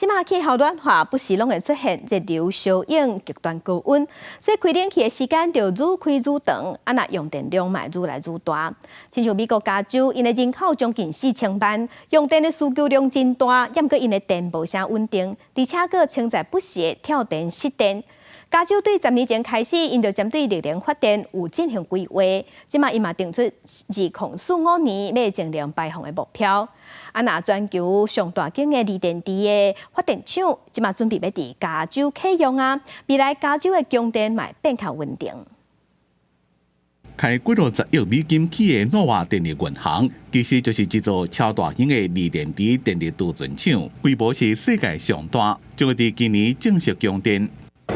即马气候暖化，不时拢会出现热流效应、极端高温，所以开冷气的时间就愈开愈长，若用电量嘛愈来愈大。亲像美国加州，因的人口将近4000万，用电的需求量真大，也毋过因的电无啥稳定，而且佫存在不时的跳电、失电。加州对10年前开始，因就针对热能发电有进行规划，即马伊嘛定出2045年要净零排放的目标。若全球上大型的锂电池的发电厂，即马准备要伫加州启用啊！未来加州的供电嘛变较稳定。开几60亿美金起的诺瓦电力银行，其实就是一座超大型的锂电池电力储存厂，规模是世界上大，将会伫今年正式供电。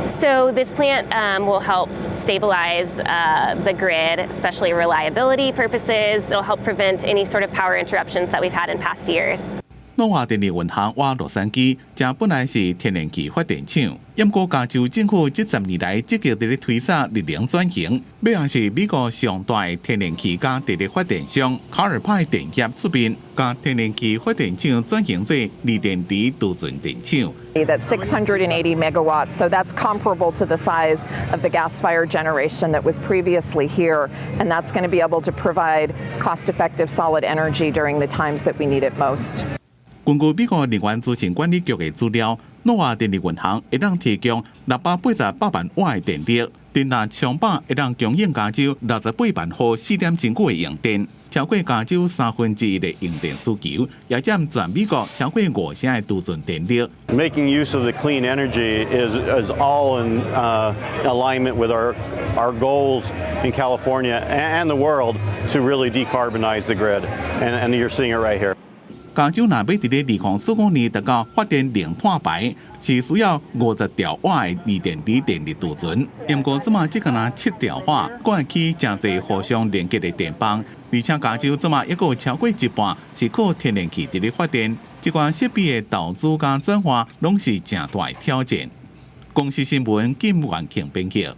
So this plant will help stabilize the grid, especially reliability purposes. It'll help prevent any sort of power interruptions that we've had in past years. 诺瓦电力银行挖洛杉矶，正本来是天然气发电厂，不过加州政府这10年来积极在推动绿能转型，要让是美国上大的天然气加电力发电商卡尔派电业出面，将天然气发电厂转型为锂电池储存电厂。That's 680 megawatts, so that's comparable to the size of the gas-fired generation that was previously here, and that's going to be able to provide cost-effective solid energy during the times that we need it most. 根据美国能源资讯管理局的资料，诺瓦电力银行会当提供688万瓦的电力，电力充饱会当供应加州68万户4.9个用电，超过加州1/3的用电需求，也占全美国超过5成的储存电力。Making use of the clean energy is all in alignment with our goals in California and the world to really decarbonize the grid, and you're seeing it right here. 加州若要伫咧2045年达到发电零碳排，是需要50兆瓦的锂电池电力储存。不过，即马只敢若7兆瓦，管起真侪互相连接的电棒，而且加州即马抑个超过一半是靠天然气伫咧发电，这款设备的投资加转化，拢是正大的挑战。公司新闻金元庆编辑。